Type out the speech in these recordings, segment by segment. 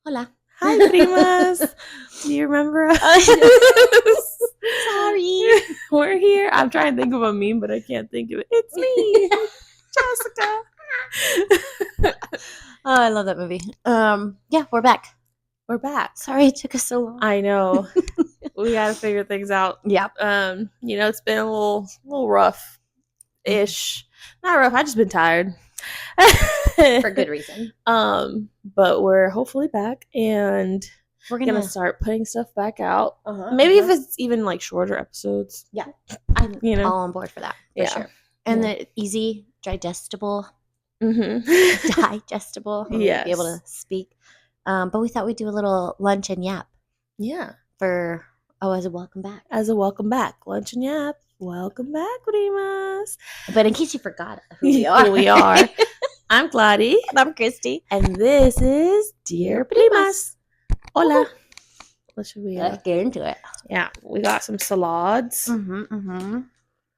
Hola. Hi, Primas. Do you remember us? Sorry. We're here. I'm trying to think of a meme, but I can't think of it. It's me, Jessica. Oh, I love that movie. Yeah, we're back. We're back. Sorry it took us so long. I know. We got to figure things out. Yep. It's been a little rough-ish. Not rough. I've just been tired. For good reason. But we're hopefully back, and We're gonna start putting stuff back out. Uh-huh, Maybe if it's even like shorter episodes. Yeah, I'm all on board for that. For sure. And the easy, digestible. Digestible. Yes. Be able to speak. But we thought we'd do a little lunch and yap. Yeah. As a welcome back. As a welcome back. Lunch and yap. Welcome back, Primas. But in case you forgot who we are. I'm Gladys. And I'm Christy. And this is Dear Primas. Hola. Let's get into it. Yeah. We got some salads.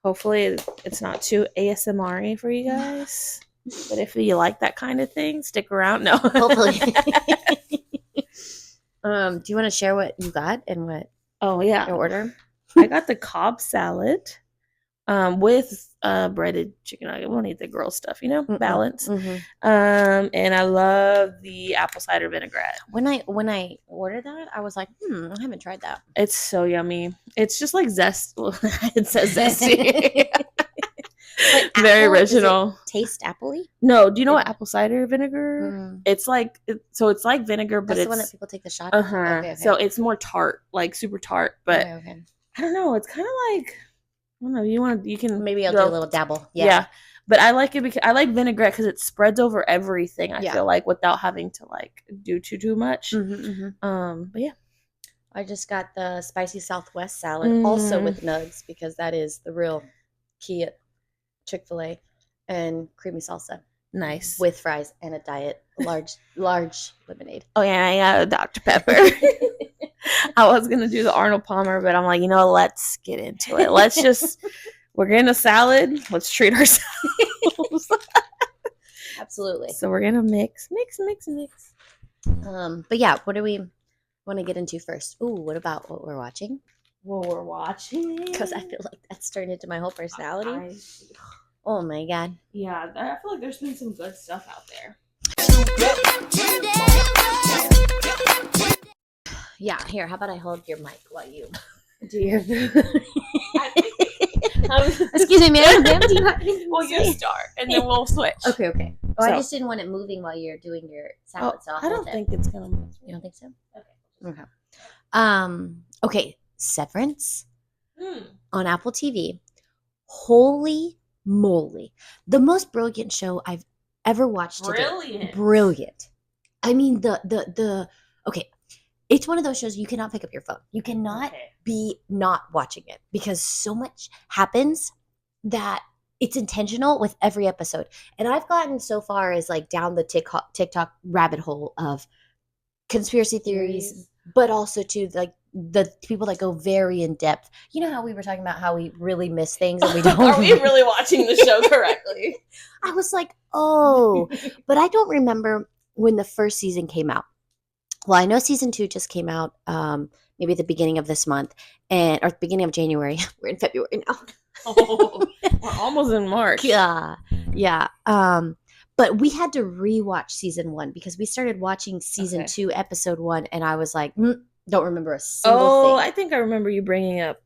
Hopefully it's not too ASMR-y for you guys. But if you like that kind of thing, stick around. No. Hopefully. Do you want to share what you got and what your order? I got the Cobb salad with breaded chicken nugget. We don't need the girl stuff, balance. And I love the apple cider vinaigrette. When I ordered that, I was like, I haven't tried that. It's so yummy. It's just like zest. It says zesty. Very original. Taste appley? No, do you know what apple cider vinegar? It's like it's like vinegar, but that's it's the one that people take the shot. Okay. So it's more tart, like super tart. But okay. I don't know. It's kind of like I don't know. You can maybe I'll do a little dabble. Yeah. But I like it because I like vinaigrette because it spreads over everything. I feel like without having to like do too much. But yeah. I just got the spicy Southwest salad, also with nugs, because that is the real key at Chick-fil-A, and creamy salsa. Nice. With fries and a diet large lemonade. Oh yeah, I got a Dr. Pepper. I was gonna do the Arnold Palmer, but I'm like, let's get into it. We're getting a salad. Let's treat ourselves. Absolutely. So we're gonna mix. But yeah, what do we want to get into first? Ooh, what about what we're watching? What we're watching? Because I feel like that's turned into my whole personality. Oh my god. Yeah, I feel like there's been some good stuff out there. Yeah, here, how about I hold your mic while you do your Excuse me, ma'am. Do you have well, you start, and then we'll switch. Okay. Well, I just didn't want it moving while you're doing your salad, so I don't think it's gonna move. You don't think so? Okay. Okay. Severance on Apple TV. Holy moly. The most brilliant show I've ever watched today. Brilliant. I mean, okay. It's one of those shows you cannot pick up your phone. You cannot be not watching it because so much happens that it's intentional with every episode. And I've gotten so far as like down the TikTok rabbit hole of conspiracy theories, but also to like the people that go very in depth. You know how we were talking about how we really miss things and we don't. Are we really watching the show correctly? I was like, but I don't remember when the first season came out. Well, I know season 2 just came out maybe at the beginning of this month or the beginning of January. We're in February now. We're almost in March. Yeah. But we had to rewatch season 1 because we started watching season 2, episode 1, and I was like, don't remember a single thing. I think I remember you bringing up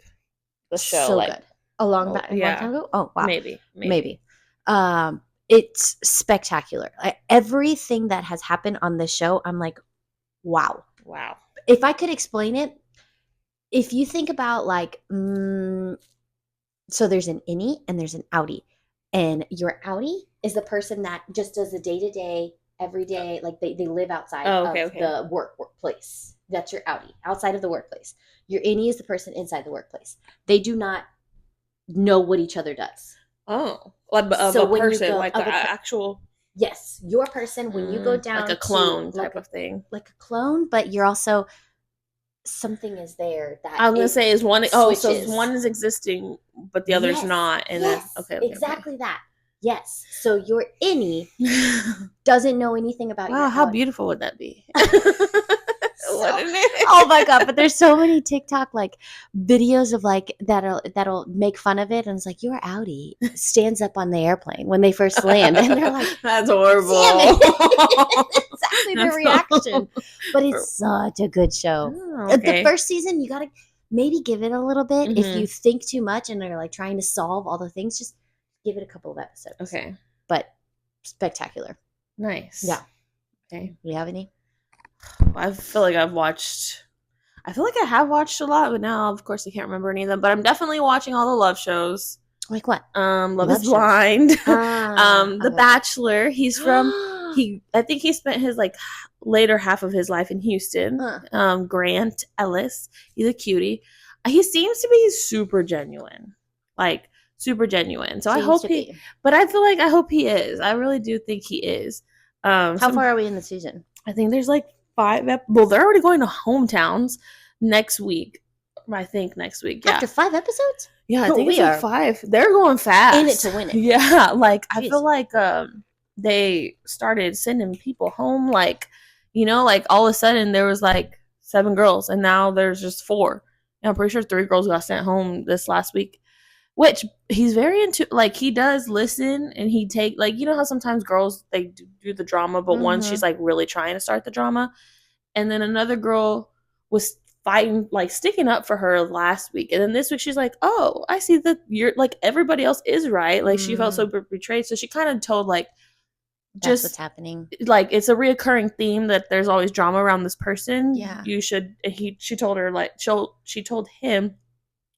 the show. So good. A long time ago? Oh, wow. Maybe. It's spectacular. Everything that has happened on this show, I'm like, wow. If I could explain it, if you think about like, so there's an innie and there's an outie. And your outie is the person that just does the day-to-day, every day, like they live outside of the workplace. That's your outie, outside of the workplace. Your innie is the person inside the workplace. They do not know what each other does. Oh. Like a person, like an actual... Yes, your person, when you go down like a clone type of thing. Like a clone, but you're also... something is there that I was gonna say is one. So one is existing, but the other's not, and then exactly that. Yes, so your innie doesn't know anything about. Wow, how beautiful would that be? Oh my god! But there's so many TikTok like videos of like that'll make fun of it, and it's like your Audi stands up on the airplane when they first land, and they're like, "That's horrible." Exactly their reaction. But it's such a good show. Oh, okay. The first season, you gotta maybe give it a little bit. If you think too much and they're like trying to solve all the things, just give it a couple of episodes. Okay. But spectacular. Nice. Yeah. Okay. Do you have any? I feel like I have watched a lot, but now of course I can't remember any of them. But I'm definitely watching all the love shows. Like what? Love is Blind. The Bachelor. He's from I think he spent his like later half of his life in Houston. Grant Ellis. He's a cutie. He seems to be super genuine. Like super genuine. So I hope but I feel like I hope he is. I really do think he is. How far are we in the season? I think there's like 5. Well, they're already going to hometowns next week. I think next week. Yeah. After 5 episodes? Yeah, I think it's like 5. They're going fast. In it to win it. Yeah, like I feel like they started sending people home. Like, you know, like all of a sudden there was like 7 girls, and now there's just 4. And I'm pretty sure 3 girls got sent home this last week. Which he's very into, like he does listen and he take, like, you know how sometimes girls, they do the drama, but once she's like really trying to start the drama. And then another girl was fighting, like sticking up for her last week. And then this week she's like, oh, I see that you're like, everybody else is right. Like she felt so betrayed. So she kind of told like, that's what's happening. Like it's a reoccurring theme that there's always drama around this person. Yeah. She told her like, she told him,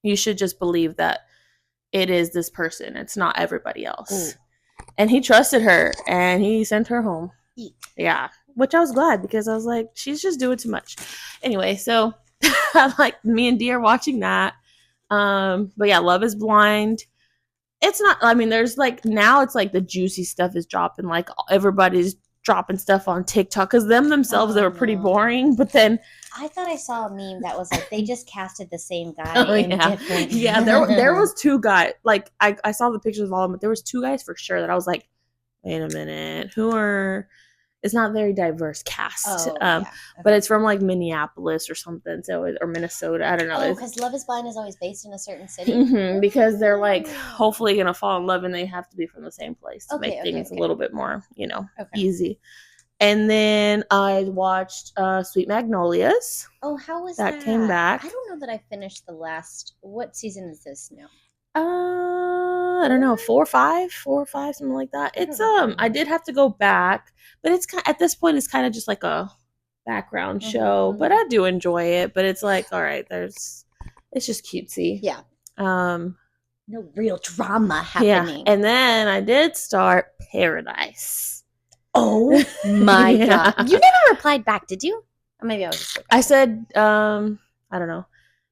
you should just believe that it is this person. It's not everybody else. Ooh. And he trusted her and he sent her home. Eek. Yeah. Which I was glad because I was like, she's just doing too much. Anyway, so like me and Dee are watching that. But yeah, Love is Blind. It's not, I mean, there's like, now it's like the juicy stuff is dropping. Like everybody's dropping stuff on TikTok because themselves, they were pretty boring. But then I thought I saw a meme that was like they just casted the same guy. Yeah, there was 2 guys. Like I saw the pictures of all of them, but there was 2 guys for sure that I was like, wait a minute, it's not very diverse cast. Okay. But it's from like Minneapolis or something, or Minnesota. I don't know. Oh, because Love is Blind is always based in a certain city. Because they're like hopefully gonna fall in love, and they have to be from the same place to make things a little bit more, easy. And then I watched Sweet Magnolias. Oh, how was that? That came back. I don't know that I finished the last. What season is this now? I don't know, 4 or 5, something like that. It's I did have to go back, but it's kind at this point it's kind of just like a background show, but I do enjoy it. But it's like, all right, it's just cutesy. Yeah. No real drama happening. Yeah. And then I did start Paradise. Oh my god! You never replied back, did you? Or maybe I was just. I said, I don't know.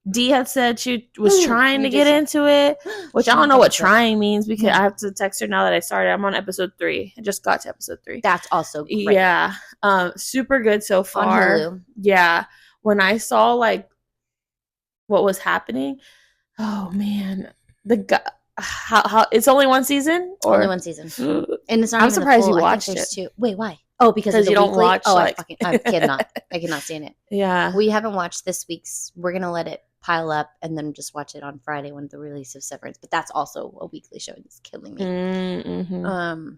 Dee had said she was trying to get into it, which I don't know what trying means because I have to text her now that I started. I'm on episode 3. I just got to episode 3. That's also great. Yeah. Super good so far. On Hulu. Yeah. When I saw like what was happening, oh man, the guy. How it's only 1 season? Or? Only 1 season, and it's not. I'm surprised you watched it. 2. Wait, why? Oh, because you don't watch. Oh, like... I cannot stand it. Yeah, we haven't watched this week's. We're gonna let it pile up and then just watch it on Friday when the release of Severance. But that's also a weekly show, and it's killing me. Mm-hmm.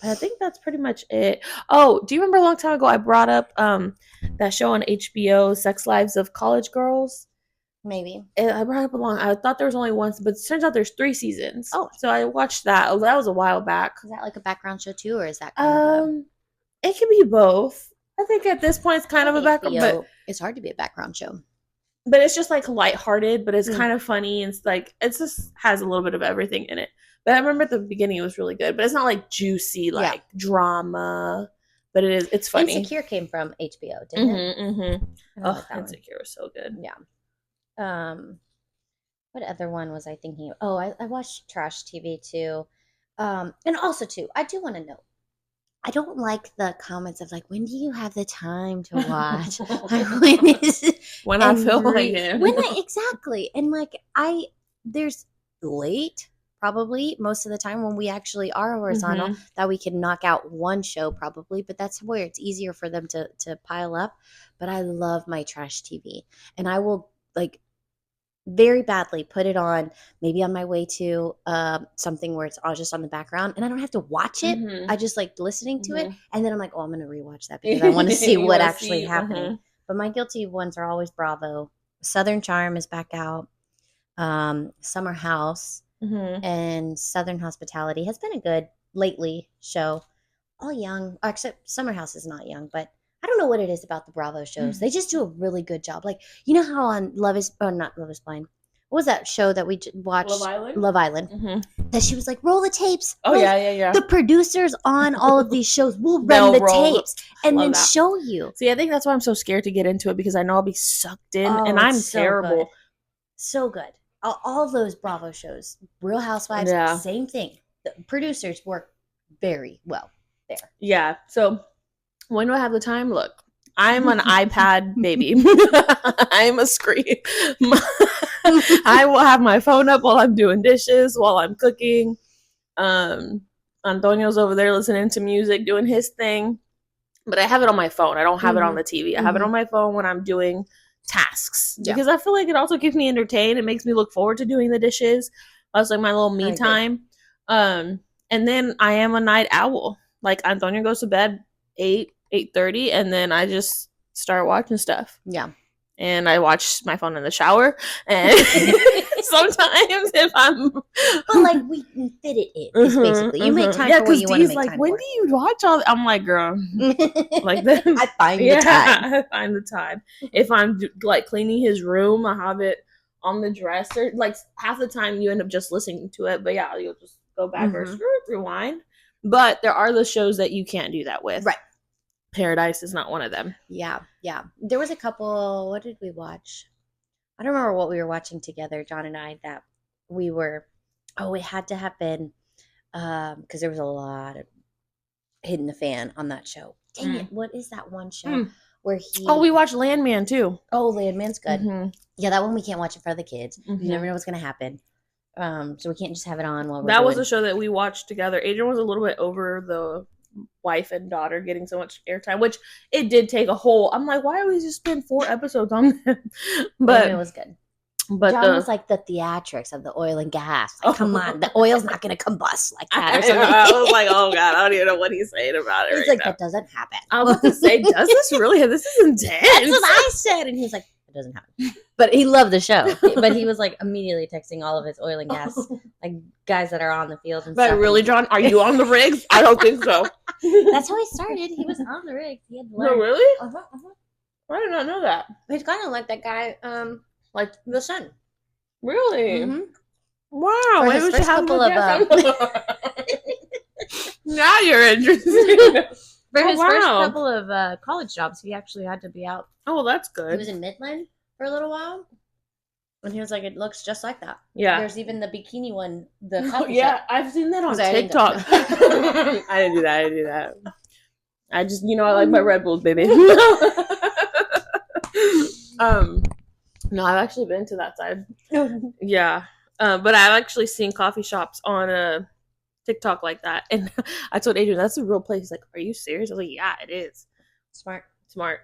But I think that's pretty much it. Oh, do you remember a long time ago I brought up that show on HBO, Sex Lives of College Girls? Maybe. And I brought up I thought there was only 1, but it turns out there's 3 seasons. Oh. So I watched that. Oh, that was a while back. Is that like a background show too, or is that it can be both. I think at this point it's kind of a background, but it's hard to be a background show. But it's just like lighthearted, but it's kind of funny, and it's like it just has a little bit of everything in it. But I remember at the beginning it was really good, but it's not like juicy like drama. But it's funny. Insecure came from HBO, didn't it? Mm-hmm. Oh, Insecure was so good. Yeah. What other one was I thinking of? Oh, I watched trash TV too. And also too, I do want to know. I don't like the comments of like, when do you have the time to watch? When I feel like it. Exactly. And like there's late, probably most of the time when we actually are horizontal, that we can knock out one show probably, but that's where it's easier for them to pile up. But I love my trash TV, and I will like very badly put it on, maybe on my way to something where it's all just on the background and I don't have to watch it. I just like listening to it, and then I'm like, oh, I'm gonna rewatch that because I want to see what actually happening. But my guilty ones are always Bravo. Southern Charm is back out. Summer House and Southern Hospitality has been a good lately show. All young, except Summer House is not young, but I don't know what it is about the Bravo shows. They just do a really good job. Like, you know how on not Love is Blind. What was that show that we watched? Love Island. Love Island. That she was like, roll the tapes. Oh, yeah. The producers on all of these shows will run the tapes and then show you. See, I think that's why I'm so scared to get into it, because I know I'll be sucked in, and I'm terrible. Good. So good. All those Bravo shows, Real Housewives, same thing. The producers work very well there. Yeah. So when do I have the time? Look, I'm an iPad baby. I'm a screen. I will have my phone up while I'm doing dishes, while I'm cooking. Antonio's over there listening to music, doing his thing. But I have it on my phone. I don't have it on the TV. I have it on my phone when I'm doing tasks. Because I feel like it also keeps me entertained. It makes me look forward to doing the dishes. That's like my little me time. And then I am a night owl. Like, Antonio goes to bed 8:30, and then I just start watching stuff. Yeah. And I watch my phone in the shower, and sometimes if I'm but like we can fit it in, basically. You make time for what you want to make time when for. do you watch all I'm like, girl, like that. I find the time. I find the time. If I'm like cleaning his room, I have it on the dresser. Like, half the time you end up just listening to it, but yeah, you'll just go back or rewind. But there are the shows that you can't do that with. Right. Paradise is not one of them. Yeah. There was a couple. What did we watch? I don't remember what we were watching together, John and I, that we were. Oh, it had to have been because there was a lot of hitting the fan on that show. Dang it! What is that one show where he? Oh, we watched Landman too. Oh, Landman's good. Yeah, that one we can't watch in front of the kids. You never know what's gonna happen. So we can't just have it on while we're. That was a show that we watched together. Adrian was a little bit over the wife and daughter getting so much airtime, which it did take a whole. I'm like, why do we just spend 4 episodes on them? But it was good. But John was like the theatrics of the oil and gas. Like, come on, the oil's not going to combust like that or something. I was like, oh god, I don't even know what he's saying about it. He's like, that doesn't happen. I was about to say, does this really? This is intense. That's what I said, and he was like, it doesn't happen. But he loved the show. But he was like immediately texting all of his oil and gas like guys that are on the field and stuff. But really, John, are you on the rigs? I don't think so. That's how he started. He was on the rigs. He had to learn. No, really? I did not know that. He's kind of like that guy, like the Sun. Really? Wow. For his first couple of now you're interested. For his first couple of college jobs, he actually had to be out. Oh, well, that's good. He was in Midland for a little while. And he was like, it looks just like that. Yeah. There's even the bikini one, the coffee shop. Yeah, I've seen that on TikTok. I didn't do that. I just, I like my Red Bulls, baby. No, I've actually been to that side. Yeah. But I've actually seen coffee shops on TikTok like that. And I told Adrian, that's a real place. He's like, are you serious? I was like, yeah, it is. Smart.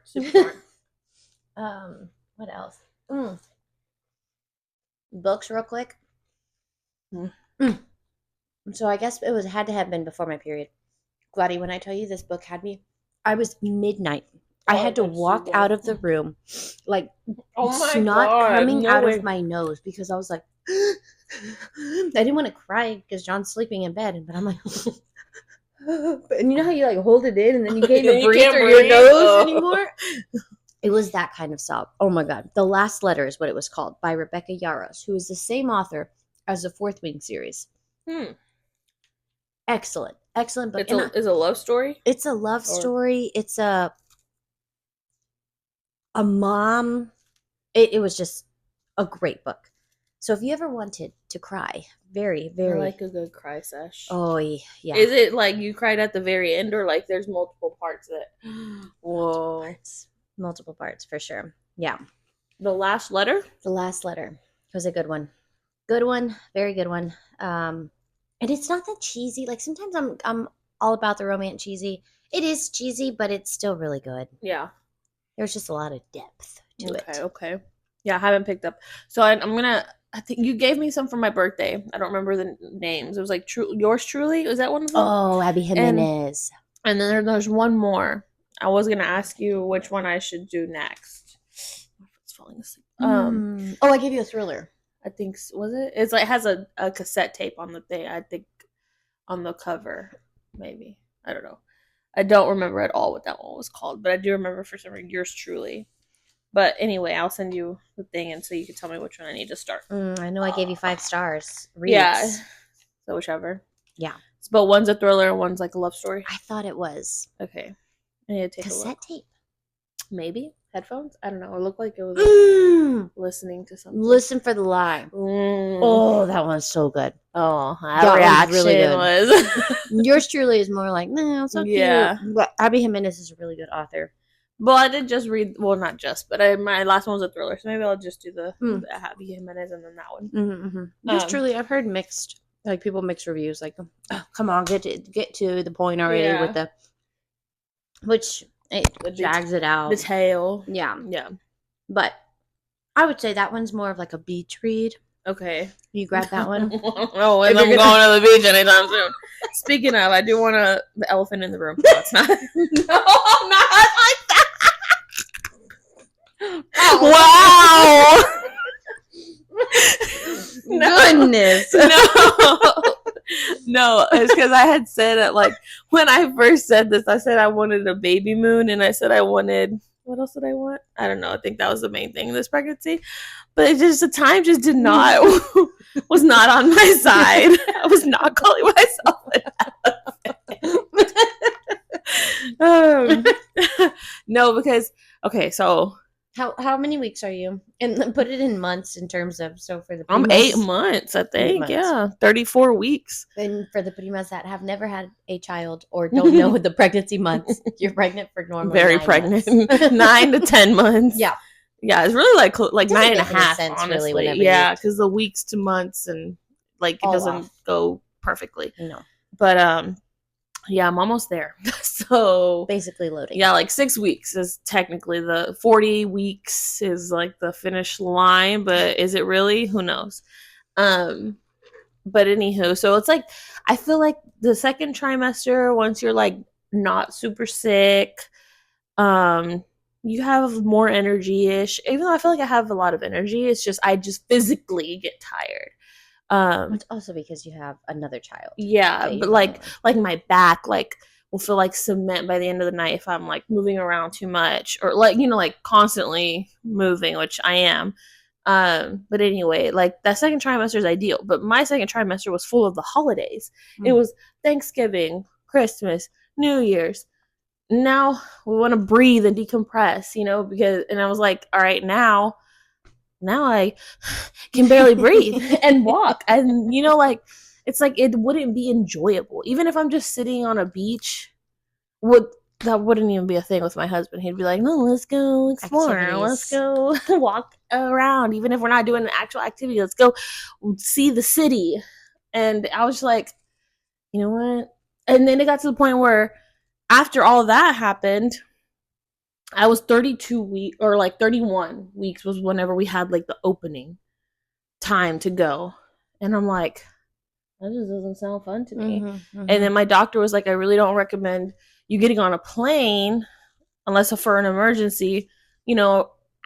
Super smart. What else? Books real quick. So I guess it had to have been before my period. Gladdy, when I tell you this book had me, I was midnight. I had to walk out of the room, like snot coming out of my nose because I was like, I didn't want to cry because John's sleeping in bed, but I'm like, and you know how you like hold it in and then you can't breathe through your nose anymore? It was that kind of sob. Oh my God. The Last Letter is what it was called, by Rebecca Yarros, who is the same author as the Fourth Wing series. Excellent book. It's a love story? It's a love story. It's a mom. It was just a great book. So if you ever wanted to cry, very, very. I like a good cry sesh. Oh, yeah. Is it like you cried at the very end, or like there's multiple parts that. Whoa. Multiple parts for sure. Yeah. The Last Letter? The Last Letter was a good one. Good one. Very good one. And it's not that cheesy. Like sometimes I'm all about the romance cheesy. It is cheesy, but it's still really good. Yeah. There's just a lot of depth to it. Okay. Yeah, I haven't picked up. So I'm gonna. I think you gave me some for my birthday. I don't remember the names. It was like yours truly. Was that one of them? Oh, Abby Jimenez. And then there's one more. I was gonna ask you which one I should do next. It's falling asleep. Oh, I gave you a Thriller. I think was it? It's like it has a cassette tape on the thing. I think on the cover, maybe. I don't know. I don't remember at all what that one was called, but I do remember for some reason yours truly. But anyway, I'll send you the thing, and so you can tell me which one I need to start. I know I gave you 5 stars. Reads. Yeah. So whichever. Yeah. But one's a thriller and one's like a love story. I thought it was. Okay. I need to take cassette a look. tape. Maybe headphones. I don't know. It looked like it was listening to something. Listen for the lie. Oh, that one's so good. Oh, that reaction was really good. Yours truly is more like, no, so cute. But Abby Jimenez is a really good author. Well, I did just read. Well, not just, but my last one was a thriller, so maybe I'll just do the Abby Jimenez and then that one. Yours truly, I've heard mixed, like people mix reviews, like, oh, come on, get to the point already with the, which it drags it out. The tale. Yeah. Yeah. But I would say that one's more of like a beach read. Okay. You grab that one? Oh, and I'm going to the beach anytime soon. Speaking of, I do want the elephant in the room. No, it's not. No, I'm not like that. Wow. Goodness. No, it's because I had said it, like, when I first said this, I said I wanted a baby moon, and I said I wanted, what else did I want? I don't know. I think that was the main thing in this pregnancy. But it just, the time just did not, was not on my side. I was not calling myself an no, because, okay, so. How many weeks are you? And put it in months in terms of, so for the Primas, I'm 8 months, I think. Yeah, 34 weeks. And for the Primas that have never had a child or don't know the pregnancy months, you're pregnant for normally very 9 pregnant. months. 9 to 10 months. Yeah. Yeah, it's really like 9.5, sense, honestly. Really, yeah, because the weeks to months and like it doesn't go perfectly. No. But yeah, I'm almost there. So basically loading. Yeah, like 6 weeks is technically the 40 weeks is like the finish line, but is it really? Who knows? But anywho, so it's like I feel like the second trimester, once you're like not super sick, you have more energy-ish. Even though I feel like I have a lot of energy, it's just I just physically get tired. It's also because you have another child. Yeah, but like my back will feel like cement by the end of the night if I'm like moving around too much or like like constantly moving, which I am. But anyway, like that second trimester is ideal. But my second trimester was full of the holidays. It was Thanksgiving, Christmas, New Year's. Now we want to breathe and decompress, and I was like, all right, now I can barely breathe and walk. And, it's like it wouldn't be enjoyable. Even if I'm just sitting on a beach, that wouldn't even be a thing with my husband. He'd be like, no, let's go explore. Let's go walk around. Even if we're not doing an actual activity, let's go see the city. And I was like, you know what? And then it got to the point where after all that happened, I was 32 weeks or like 31 weeks was whenever we had like the opening time to go. And I'm like, that just doesn't sound fun to me. And then my doctor was like, I really don't recommend you getting on a plane unless for an emergency,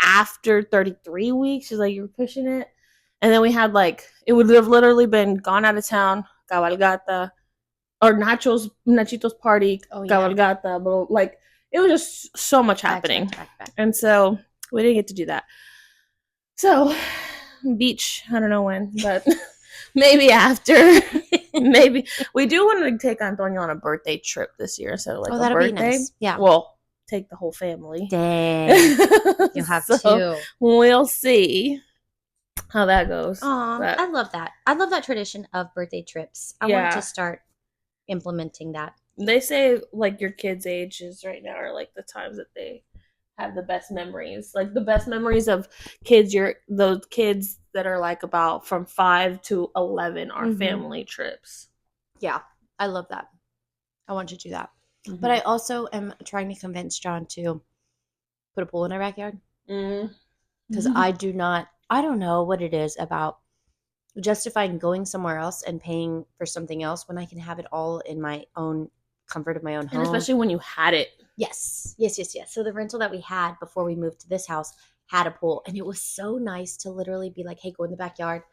after 33 weeks. She's like, you're pushing it. And then we had like, it would have literally been gone out of town, cabalgata, or Nachitos party, cabalgata, but like, it was just so much happening. Back. And so we didn't get to do that. So beach, I don't know when, but maybe after. Maybe. We do want to take Antonio on a birthday trip this year. So like a birthday. Be nice. Yeah. Well, take the whole family. Dang. You'll have to. We'll see how that goes. But I love that. I love that tradition of birthday trips. I want to start implementing that. They say like your kids' ages right now are like the times that they have the best memories. Like the best memories of kids, those kids that are like about from 5 to 11 are family trips. Yeah, I love that. I want to do that. But I also am trying to convince John to put a pool in our backyard. Because I don't know what it is about justifying going somewhere else and paying for something else when I can have it all in my own comfort of my own home. And especially when you had it. Yes. So the rental that we had before we moved to this house had a pool, and it was so nice to literally be like, hey, go in the backyard,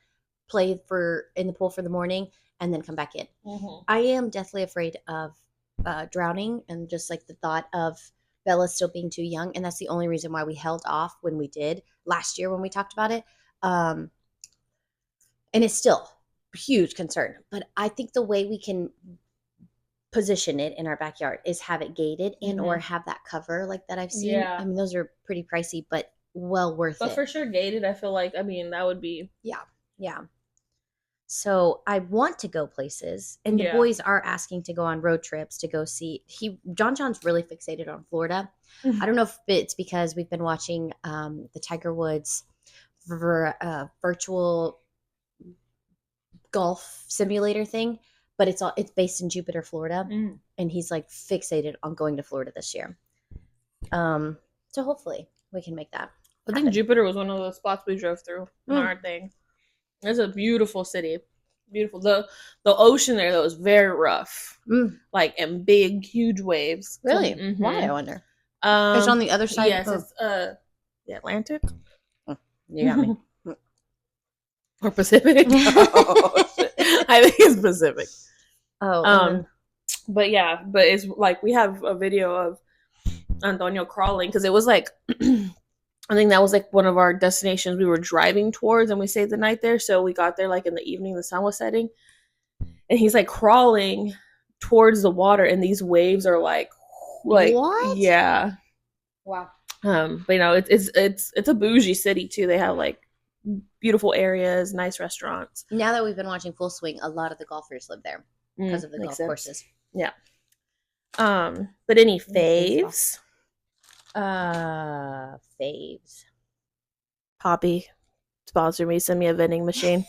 play in the pool for the morning, and then come back in. I am deathly afraid of drowning, and just like the thought of Bella still being too young, and that's the only reason why we held off when we did last year when we talked about it. And it's still a huge concern, but I think the way we can position it in our backyard is have it gated and or have that cover like that I've seen. I mean, those are pretty pricey, but well worth it. But for sure gated, I feel like, I mean, that would be. Yeah. So I want to go places, and the boys are asking to go on road trips to go see. John's really fixated on Florida. I don't know if it's because we've been watching the Tiger Woods virtual golf simulator thing, but it's based in Jupiter, Florida, and he's like fixated on going to Florida this year. So hopefully we can make that. I think Jupiter was one of the spots we drove through in our thing. It's a beautiful city. Beautiful. The ocean there though is very rough. Like and big, huge waves. Really? Why, I wonder? It's on the other side. Yes, it's the Atlantic. You got me. Or Pacific. I think it's Pacific. But it's like we have a video of Antonio crawling because it was like I think that was like one of our destinations we were driving towards, and we stayed the night there. So we got there like in the evening, the sun was setting, and he's like crawling towards the water, and these waves are like what? Yeah. Wow. But you know, it's a bougie city too. They have like beautiful areas, nice restaurants. Now that we've been watching Full Swing, a lot of the golfers live there because of the golf courses. Yeah. But any faves? Faves. Poppy, sponsor me, send me a vending machine.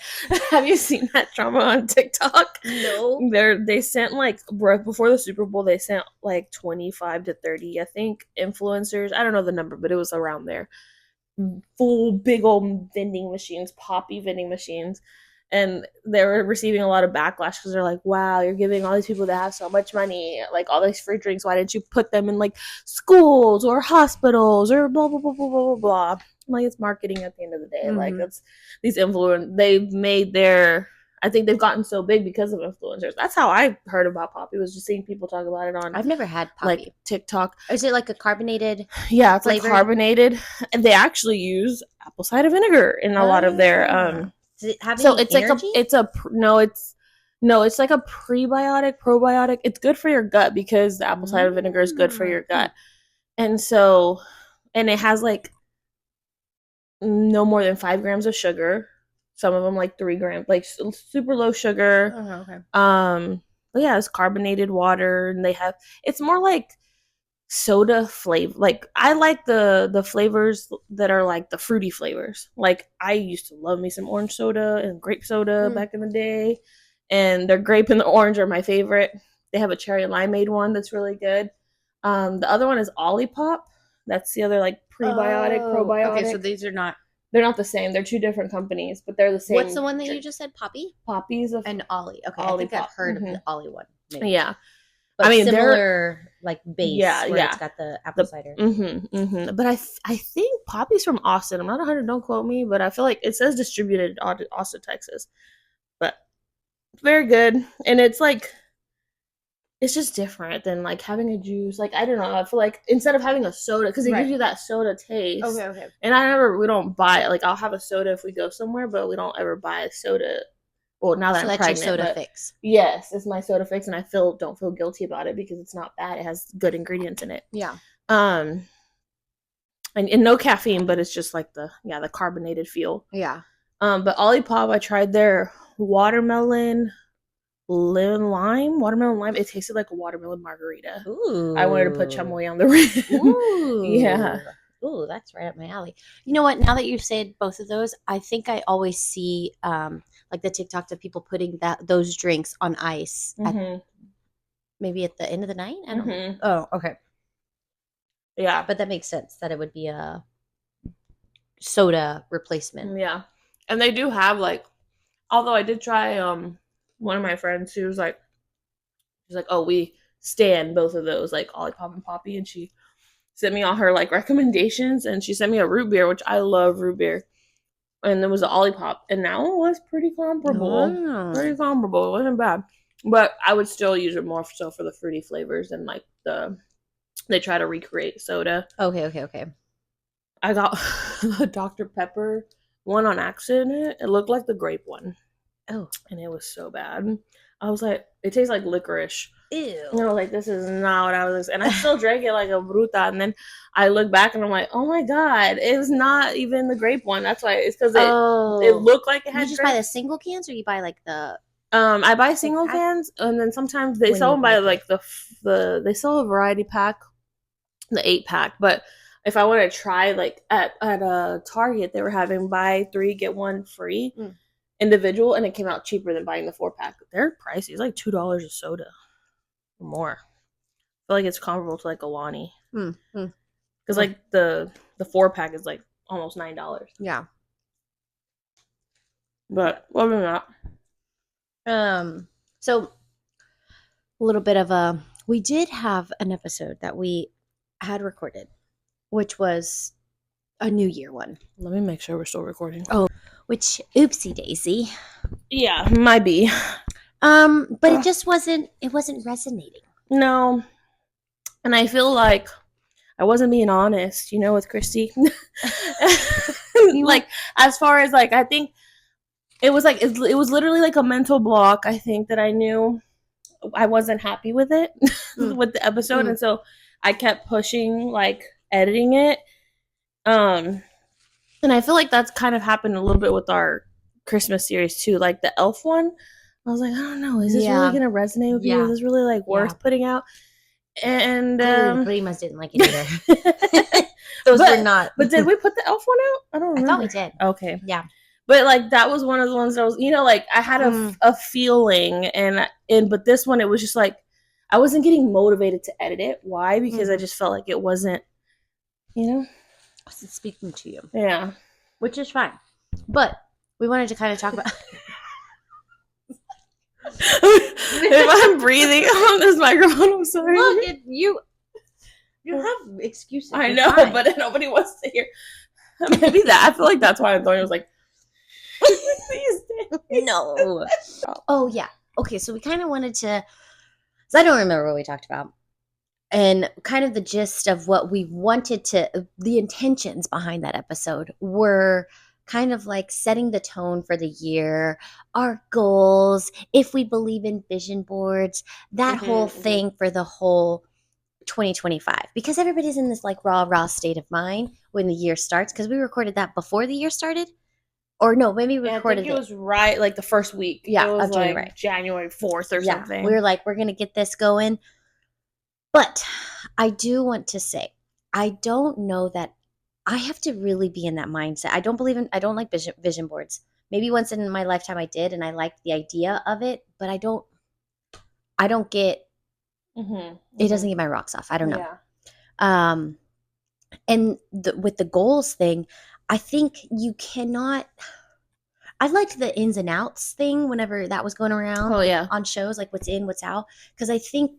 Have you seen that drama on TikTok? No. They sent like before the Super Bowl, they sent like 25 to 30, I think, influencers. I don't know the number, but it was around there. Full big old vending machines, Poppy vending machines. And they were receiving a lot of backlash because they're like, wow, you're giving all these people that have so much money, like all these free drinks. Why didn't you put them in like schools or hospitals or blah, blah, blah, blah, blah, blah. Like, it's marketing at the end of the day. Like, it's these they've made I think they've gotten so big because of influencers. That's how I heard about Poppy, was just seeing people talk about it on. I've never had Poppy. Like TikTok. Is it like a carbonated? Yeah, it's flavored? Like carbonated. And they actually use apple cider vinegar in a lot of their Does it have so any it's energy? like it's like a prebiotic, probiotic. It's good for your gut because the apple cider vinegar is good for your gut. And it has like no more than 5 grams of sugar. Some of them like 3 grams, like super low sugar. Okay. But yeah, it's carbonated water, and it's more like soda flavor. Like, I like the flavors that are like the fruity flavors. Like, I used to love me some orange soda and grape soda back in the day, and their grape and the orange are my favorite. They have a cherry limeade one that's really good. The other one is Olipop. That's the other like prebiotic, probiotic. Okay, so these are not. They're not the same. They're 2 different companies, but they're the same. What's the one that you just said? Poppy? Poppy's and Ollie. Okay, I think I've heard of the Ollie one. Maybe. Yeah. But I mean, similar like base where it's got the apple cider. But I think Poppy's from Austin. I'm not 100. Don't quote me, but I feel like it says distributed in Austin, Texas. But very good, and it's like it's just different than like having a juice. Like, I don't know. I feel like instead of having a soda, because it gives you that soda taste. Okay. And we don't buy it. Like, I'll have a soda if we go somewhere, but we don't ever buy a soda. Well, now that I'm pregnant, your soda fix. Yes, it's my soda fix, and I don't feel guilty about it because it's not bad. It has good ingredients in it. Yeah. And no caffeine, but it's just like the carbonated feel. Yeah. But Olipop, I tried their watermelon lime. It tasted like a watermelon margarita. Ooh. I wanted to put chamoy on the rim. Ooh. Yeah. ooh, that's right up my alley. You know what? Now that you've said both of those, I think I always see like the TikToks of people putting those drinks on ice maybe at the end of the night. I don't know. Oh, okay. Yeah. But that makes sense that it would be a soda replacement. Yeah. And they do have like, although I did try one of my friends, she was like, oh, we stand both of those, like Olipop and Poppy, and she sent me all her like recommendations, and she sent me a root beer, which I love root beer, and there was an Olipop, and that one was pretty comparable. Pretty comparable. It wasn't bad, but I would still use it more so for the fruity flavors and like they try to recreate soda. Okay. I got the Dr. Pepper one on accident. It looked like the grape one. Oh. And it was so bad. I was like, it tastes like licorice. Ew. And I was like, this is not what I was. And I still drank it like a bruta. And then I look back and I'm like, oh my God, it was not even the grape one. That's why it's because it looked like it had. You just buy the single cans, or you buy like the. I buy single cans, and then sometimes they sell them by like they sell a variety pack, the 8-pack. But if I want to try like at a Target, they were having buy 3 get 1 free. Individual, and it came out cheaper than buying the 4-pack. They're pricey. It's like $2 a soda or more. I feel like it's comparable to like a Alani. Because like the 4-pack is like almost $9. Yeah. But other than that, so a little bit of we did have an episode that we had recorded, which was a New Year one. Let me make sure we're still recording. Oh, which oopsie daisy. Yeah, might be. But it just wasn't resonating. No. And I feel like I wasn't being honest, with Christy. Like, as far as like, I think it was like, it was literally like a mental block. I think that I knew I wasn't happy with it, with the episode. And so I kept pushing, like editing it. And I feel like that's kind of happened a little bit with our Christmas series too. Like the Elf one, I was like, I don't know, is this really gonna resonate with you? Is this really like worth putting out? And the Primas didn't like it either. Those were not. But did we put the Elf one out? I don't remember. I thought we did. Okay. Yeah. But like that was one of the ones that was, like I had a feeling, and but this one, it was just like I wasn't getting motivated to edit it. Why? Because I just felt like it wasn't, speaking to you. Yeah. Which is fine. But we wanted to kind of talk about if I'm breathing on this microphone, I'm sorry. Look, you have excuses. I know, but nobody wants to hear. Maybe that. I feel like that's why Antonio was like, no. Oh, yeah. Okay, so we kind of wanted to, so I don't remember what we talked about. And kind of the gist of what we wanted to, the intentions behind that episode were kind of like setting the tone for the year, our goals, if we believe in vision boards, that whole thing for the whole 2025. Because everybody's in this like raw state of mind when the year starts. Because we recorded that before the year started. Or no, maybe we recorded it was right like the first week. Yeah, it was of January. Like January 4th or something. We were like, we're going to get this going. But I do want to say, I don't know that I have to really be in that mindset. I don't like vision boards. Maybe once in my lifetime I did, and I liked the idea of it, but I don't get, it doesn't get my rocks off. I don't know. Yeah. And with the goals thing, I think you cannot, I liked the ins and outs thing whenever that was going around on shows, like what's in, what's out. Because I think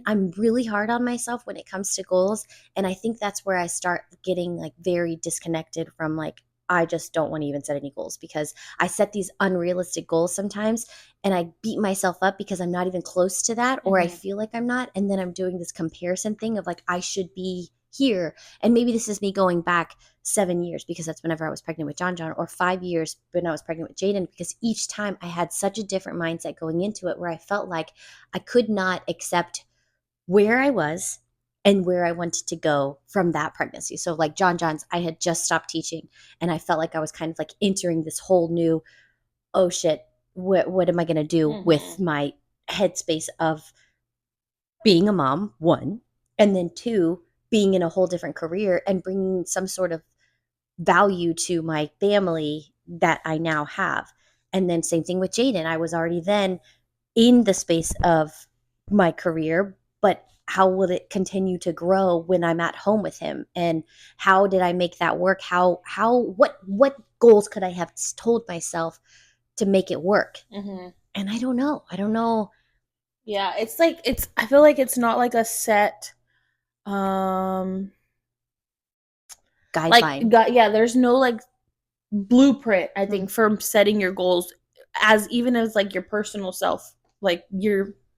I'm really hard on myself when it comes to goals. And I think that's where I start getting like very disconnected from like, I just don't want to even set any goals because I set these unrealistic goals sometimes and I beat myself up because I'm not even close to that, or I feel like I'm not. And then I'm doing this comparison thing of like, I should be here. And maybe this is me going back 7 years because that's whenever I was pregnant with John, or 5 years when I was pregnant with Jaden, because each time I had such a different mindset going into it where I felt like I could not accept where I was and where I wanted to go from that pregnancy. So like John's, I had just stopped teaching and I felt like I was kind of like entering this whole new, oh shit, what am I going to do with my headspace of being a mom, 1, and then 2, being in a whole different career and bringing some sort of value to my family that I now have. And then same thing with Jaden. I was already then in the space of my career, but how will it continue to grow when I'm at home with him? And how did I make that work? What goals could I have told myself to make it work? And I don't know. Yeah, I feel like it's not like a set guideline. There's no like blueprint, I think, for setting your goals even as like your personal self, like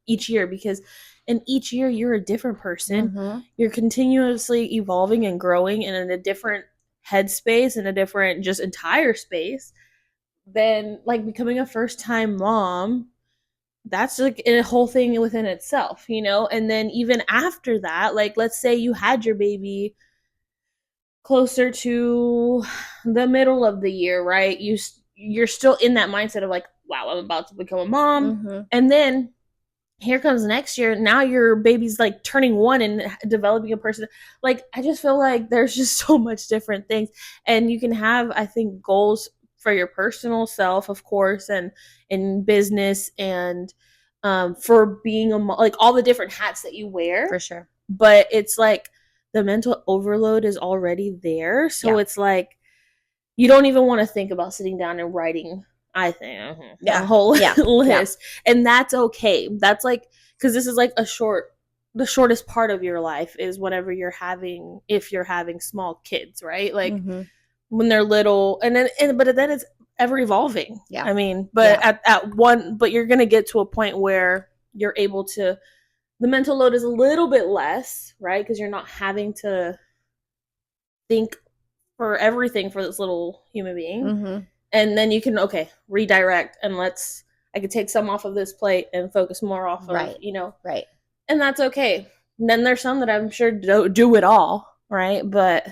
each year, because in each year you're a different person. You're continuously evolving and growing and in a different headspace and a different just entire space than like becoming a first time mom. That's like a whole thing within itself, and then even after that, like let's say you had your baby closer to the middle of the year, right? You're still in that mindset of like, wow, I'm about to become a mom. And then here comes next year. Now your baby's like turning 1 and developing a person. Like, I just feel like there's just so much different things. And you can have, I think, goals for your personal self, of course, and in business and for being like all the different hats that you wear. For sure. But it's like, the mental overload is already there. So it's like, you don't even want to think about sitting down and writing, I think, a whole list. And that's okay. That's like, because this is like the shortest part of your life is whenever if you're having small kids, right? Like when they're little, but then it's ever evolving. Yeah. I mean, but but you're going to get to a point where you're able to, the mental load is a little bit less, right? Because you're not having to think for everything for this little human being. And then you can, redirect and I could take some off of this plate and focus more off of, Right. And that's okay. And then there's some that I'm sure don't do it all, right? But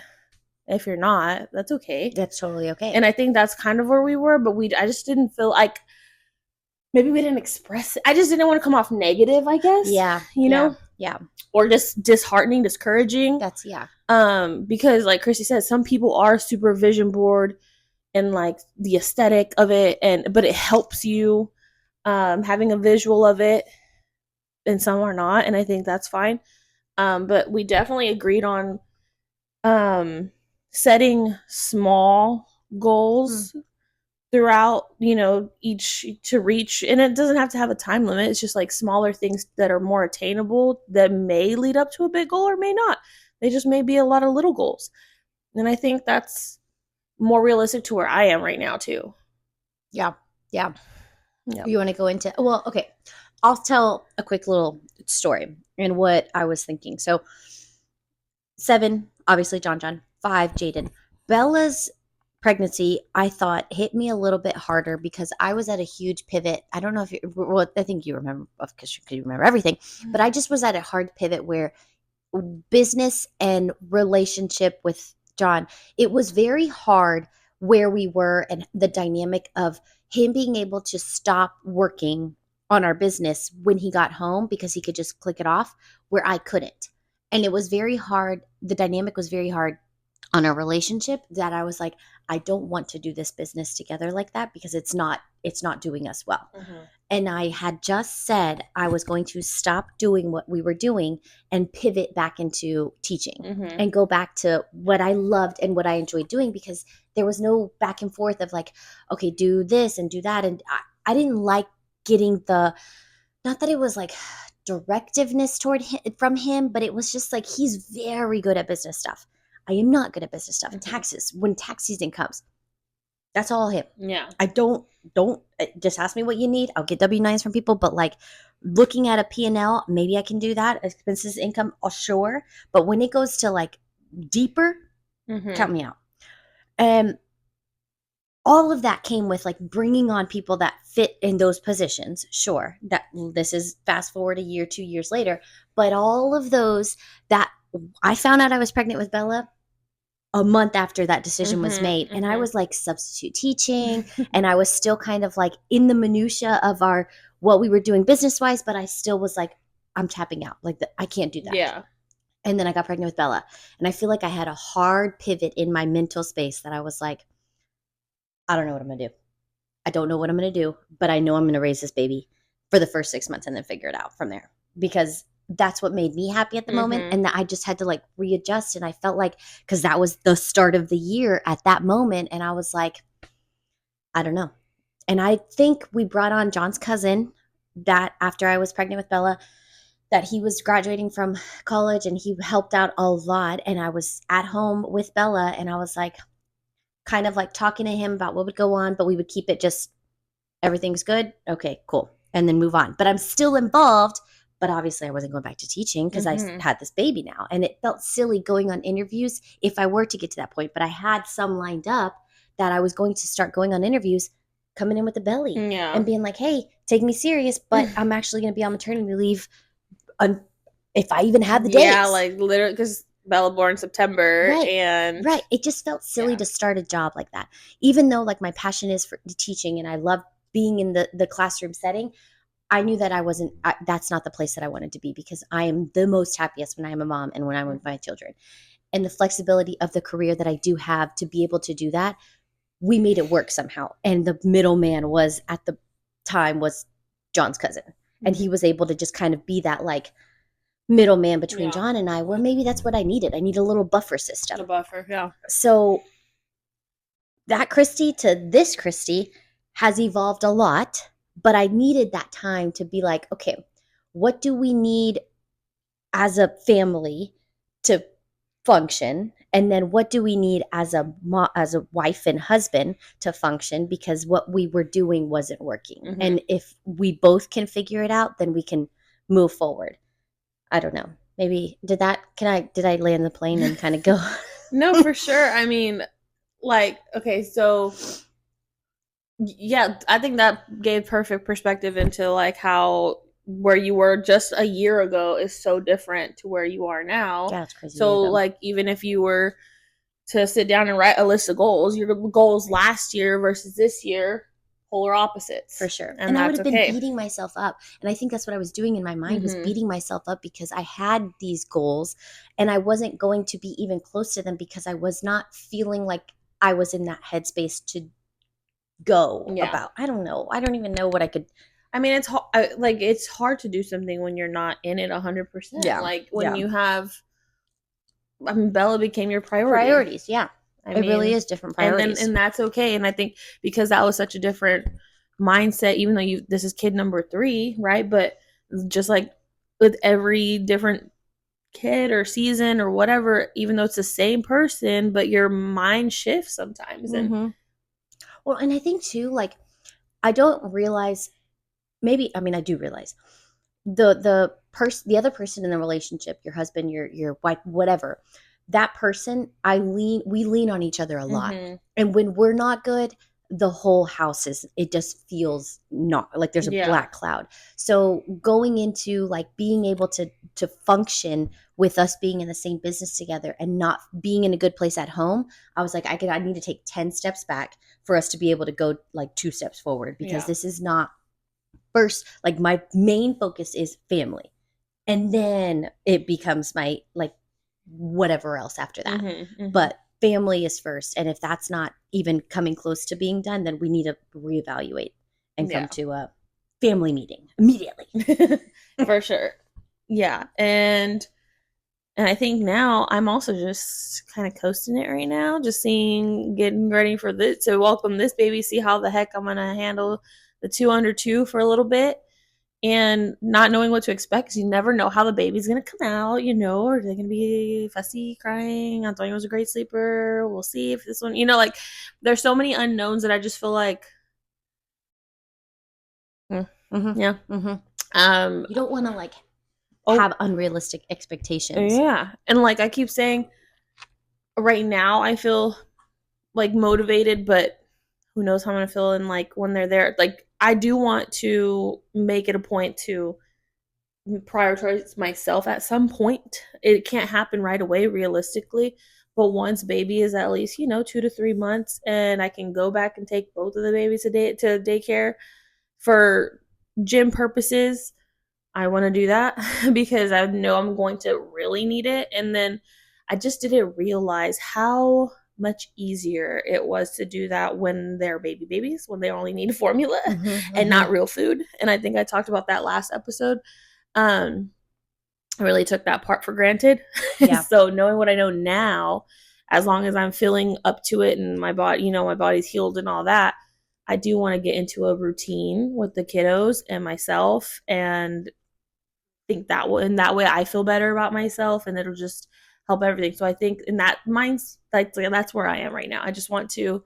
if you're not, that's okay. That's totally okay. And I think that's kind of where we were, but I just didn't feel like, maybe we didn't express it. I just didn't want to come off negative, I guess. Yeah. Yeah. Or just disheartening, discouraging. That's because like Chrissy said, some people are super vision board and like the aesthetic of it, but it helps you having a visual of it, and some are not, and I think that's fine. But we definitely agreed on setting small goals throughout, each to reach, and it doesn't have to have a time limit. It's just like smaller things that are more attainable that may lead up to a big goal or may not. They just may be a lot of little goals. And I think that's more realistic to where I am right now too. Yeah. You want to go into, well, okay. I'll tell a quick little story and what I was thinking. So 7, obviously John. 5, Jaden. Bella's pregnancy, I thought, hit me a little bit harder because I was at a huge pivot. I don't know if I think you remember, because you remember everything, but I just was at a hard pivot where business and relationship with John, it was very hard where we were and the dynamic of him being able to stop working on our business when he got home because he could just click it off, where I couldn't. And it was very hard. The dynamic was very hard on our relationship, that I was like, I don't want to do this business together like that because it's not doing us well. And I had just said I was going to stop doing what we were doing and pivot back into teaching and go back to what I loved and what I enjoyed doing, because there was no back and forth of like, okay, do this and do that. And I didn't like getting not that it was like directiveness from him, but it was just like, he's very good at business stuff. I am not good at business stuff. Taxes, when tax season comes, that's all him. Yeah. I don't just ask me what you need. I'll get W-9s from people, but like looking at a P&L, maybe I can do that. Expenses, income, sure. But when it goes to like deeper, count me out. And all of that came with like bringing on people that fit in those positions. Sure, that this is fast forward a year, 2 years later, but all of those that I found out I was pregnant with Bella a month after that decision was made. And I was like substitute teaching and I was still kind of like in the minutia of what we were doing business wise, but I still was like, I'm tapping out. Like I can't do that. Yeah. And then I got pregnant with Bella. And I feel like I had a hard pivot in my mental space that I was like, I don't know what I'm going to do. I don't know what I'm going to do, but I know I'm going to raise this baby for the first 6 months and then figure it out from there, because that's what made me happy at the moment. And that I just had to like readjust. And I felt like, because that was the start of the year at that moment. And I was like, I don't know. And I think we brought on John's cousin that after I was pregnant with Bella, that he was graduating from college and he helped out a lot. And I was at home with Bella and I was like, kind of like talking to him about what would go on, but we would keep it just everything's good. Okay, cool. And then move on. But I'm still involved. But obviously, I wasn't going back to teaching because I had this baby now. And it felt silly going on interviews if I were to get to that point. But I had some lined up that I was going to start going on interviews, coming in with a belly and being like, hey, take me serious, but I'm actually going to be on maternity leave if I even have the days. Yeah, like literally, because Bella born in September. Right. And right. It just felt silly to start a job like that. Even though like my passion is for teaching and I love being in the classroom setting, I knew that that's not the place that I wanted to be, because I am the most happiest when I am a mom and when I'm with my children. And the flexibility of the career that I do have to be able to do that, we made it work somehow. And the middleman was at the time was John's cousin. And he was able to just kind of be that like middleman between John and I, where maybe that's what I needed. I need a little buffer system. A buffer, yeah. So that Christy to this Christy has evolved a lot, but I needed that time to be like, okay, what do we need as a family to function? And then what do we need as a wife and husband to function? Because what we were doing wasn't working. And if we both can figure it out, then we can move forward. I don't know. Maybe did I land the plane and kind of go? No, for sure. I mean, like, okay, so yeah, I think that gave perfect perspective into like how where you were just a year ago is so different to where you are now. Yeah, it's crazy. So like, even if you were to sit down and write a list of goals, your goals last year versus this year, polar opposites. For sure. And I would have been beating myself up. And I think that's what I was doing in my mind, was beating myself up because I had these goals and I wasn't going to be even close to them because I was not feeling like I was in that headspace to go about. I don't know. I don't even know what I could. I mean, it's hard to do something when you're not in it 100%. Yeah. Like when you have, I mean, Bella became your priority. Priorities, yeah. It really is different priorities. And that's okay. And I think because that was such a different mindset, even though this is kid number 3, right? But just like with every different kid or season or whatever, even though it's the same person, but your mind shifts sometimes. And well, and I think too, like, I don't realize, maybe, I mean, I do realize the other person in the relationship, your husband, your wife, whatever, that person, we lean on each other a lot. And when we're not good, the whole house it just feels not like there's a black cloud. So going into like being able to function with us being in the same business together and not being in a good place at home, I was like, I need to take 10 steps back for us to be able to go like 2 steps forward, because this is not first, like my main focus is family. And then it becomes my like whatever else after that. But family is first. And if that's not even coming close to being done, then we need to reevaluate and come to a family meeting immediately. For sure. Yeah. And I think now I'm also just kind of coasting it right now, just getting ready for this, to welcome this baby, see how the heck I'm going to handle the 2 under 2 for a little bit. And not knowing what to expect, because you never know how the baby's going to come out, or are they going to be fussy, crying? Antonio was a great sleeper. We'll see if this one, like there's so many unknowns that I just feel like, you don't want to like have unrealistic expectations. Yeah. And like I keep saying, right now I feel like motivated, but who knows how I'm going to feel in like when they're there. Like I do want to make it a point to prioritize myself at some point. It can't happen right away realistically, but once baby is at least 2 to 3 months and I can go back and take both of the babies to daycare for gym purposes, I want to do that because I know I'm going to really need it. And then I just didn't realize how much easier it was to do that when they're babies, when they only need formula and not real food. And I think I talked about that last episode. I really took that part for granted. Yeah. So knowing what I know now, as long as I'm feeling up to it and my body, my body's healed and all that, I do want to get into a routine with the kiddos and myself, and think that will, in that way I feel better about myself, and it'll just help everything. So I think in that mind's that's where I am right now. I just want to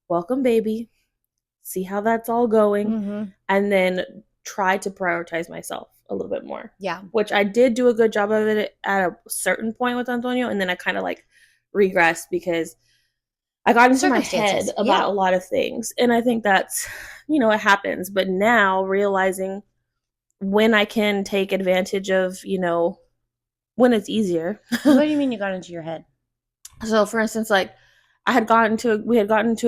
welcome baby, see how that's all going, and then try to prioritize myself a little bit more. Yeah. Which I did do a good job of it at a certain point with Antonio, and then I kind of like regressed because I got into my head about a lot of things. And I think that's, it happens. But now realizing when I can take advantage of, when it's easier. What do you mean you got into your head? So for instance, like we had gotten into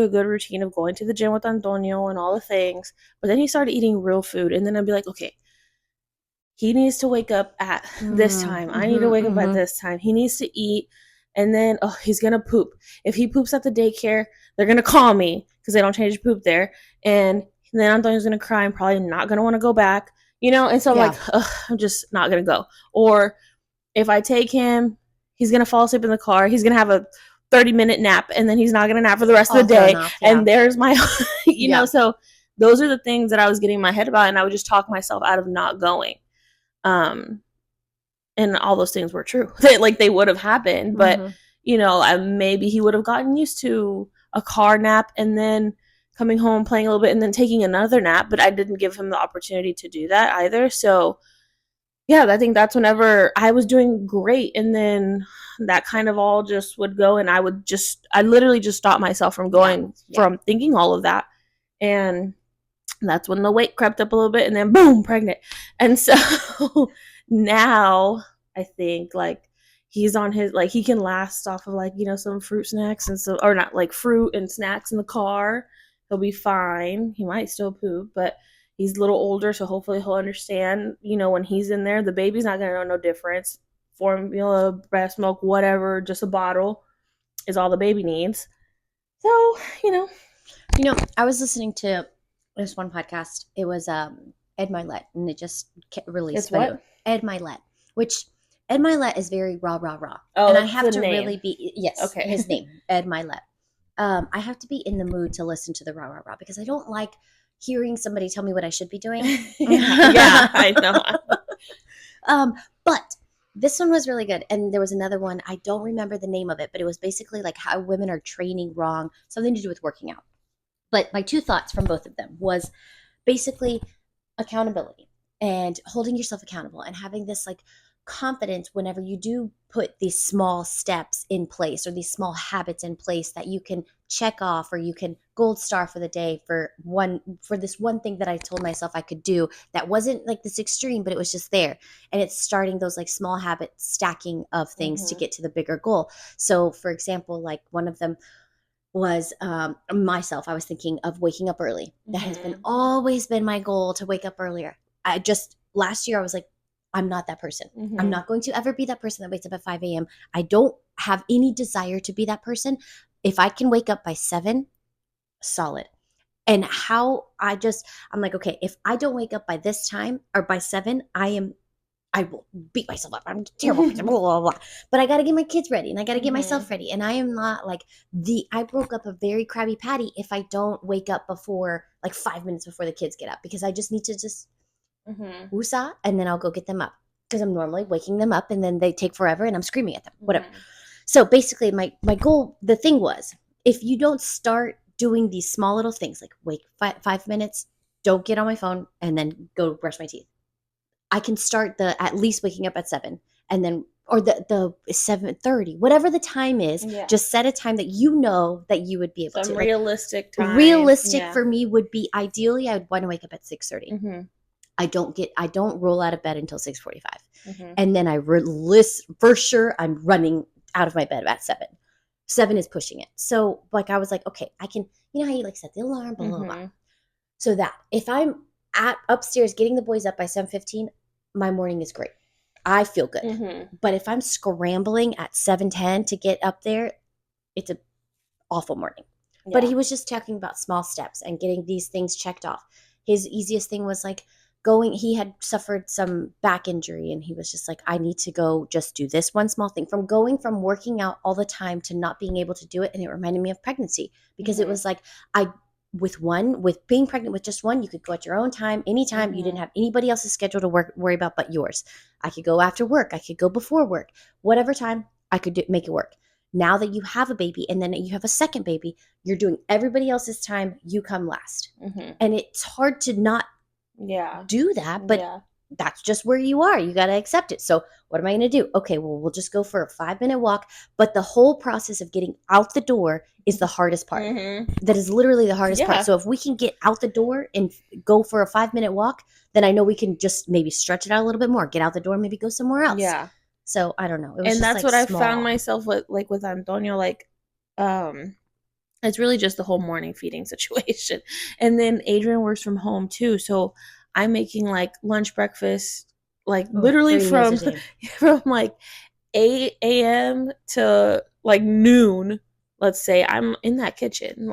a good routine of going to the gym with Antonio and all the things, but then he started eating real food, and then I'd be like, okay, he needs to wake up at this time. I need to wake up at this time. He needs to eat, and then he's gonna poop. If he poops at the daycare, they're gonna call me because they don't change poop there, and then Antonio's gonna cry and probably not gonna want to go back, And so I'm like, I'm just not gonna go. Or if I take him, he's going to fall asleep in the car. He's going to have a 30-minute nap, and then he's not going to nap for the rest of the day. And there's my, so those are the things that I was getting my head about, and I would just talk myself out of not going. And all those things were true. They would have happened, but, maybe he would have gotten used to a car nap and then coming home, playing a little bit, and then taking another nap, but I didn't give him the opportunity to do that either. So yeah, I think that's whenever I was doing great, and then that kind of all just would go, and I literally just stop myself from going, from thinking all of that. And that's when the weight crept up a little bit, and then boom, pregnant. And so now I think he's on his, he can last off of some fruit snacks and so, or not fruit and snacks in the car. He'll be fine. He might still poop, but he's a little older, so hopefully he'll understand, when he's in there, the baby's not going to know no difference. Formula, breast milk, whatever, just a bottle is all the baby needs. So, I was listening to this one podcast. It was Ed Milet, and it just released. It's what? Ed Milet, which Ed Milet is very rah, rah, rah. Oh, and I have to name. really be, yes, okay. His name, Ed Milet. I have to be in the mood to listen to the rah, rah, rah, because I don't like hearing somebody tell me what I should be doing. Yeah, I know. But this one was really good. And there was another one. I don't remember the name of it, but it was basically like how women are training wrong, something to do with working out. But my two thoughts from both of them was basically accountability and holding yourself accountable and having this confidence whenever you do put these small steps in place or these small habits in place that you can check off, or you can gold star for the day for this one thing that I told myself I could do that wasn't this extreme, but it was just there. And it's starting those small habit stacking of things to get to the bigger goal. So for example, one of them was myself. I was thinking of waking up early. That has always been my goal, to wake up earlier. Last year I was like, I'm not that person. I'm not going to ever be that person that wakes up at 5 a.m. I don't have any desire to be that person. If I can wake up by 7, solid. And I'm like, okay, if I don't wake up by this time or by 7, I will beat myself up. I'm terrible. Blah, blah, blah. But I got to get my kids ready, and I got to get myself ready. And I am not I broke up a very Krabby Patty if I don't wake up before 5 minutes before the kids get up, because I just need to just woosah, and then I'll go get them up, because I'm normally waking them up and then they take forever and I'm screaming at them, whatever. So basically my goal, the thing was, if you don't start doing these small little things, wake 5 minutes, don't get on my phone, and then go brush my teeth, I can start at least waking up at 7, and then, or the 7:30, whatever the time is, just set a time that that you would be able to. Realistic time. Realistic for me would be, ideally, I would want to wake up at 6:30. I don't roll out of bed until 6:45. And then for sure I'm running out of my bed at 7. 7 is pushing it. So I was like, okay, I can, how you set the alarm, blah, blah, blah. So that if I'm upstairs getting the boys up by 7:15, my morning is great. I feel good. Mm-hmm. But if I'm scrambling at 7:10 to get up there, it's an awful morning. Yeah. But he was just talking about small steps and getting these things checked off. His easiest thing was like he had suffered some back injury, and he was just like, I need to go just do this one small thing, from going from working out all the time to not being able to do it. And it reminded me of pregnancy, because it was like, with being pregnant with just one, you could go at your own time, anytime. You didn't have anybody else's schedule to worry about but yours. I could go after work. I could go before work. Whatever time, I could make it work. Now that you have a baby and then you have a second baby, you're doing everybody else's time. You come last. And it's hard to not do that, but that's just where you are. You got to accept it. So what am I going to do? Okay, well, we'll just go for a 5-minute walk. But the whole process of getting out the door is the hardest part. That is literally the hardest part. So if we can get out the door and go for a 5-minute walk, then I know we can just maybe stretch it out a little bit more, get out the door, maybe go somewhere else. Yeah. So I don't know. And that's what I found myself with Antonio, it's really just the whole morning feeding situation. And then Adrian works from home too. So I'm making lunch, breakfast, literally from 8 a.m. to noon, let's say. I'm in that kitchen,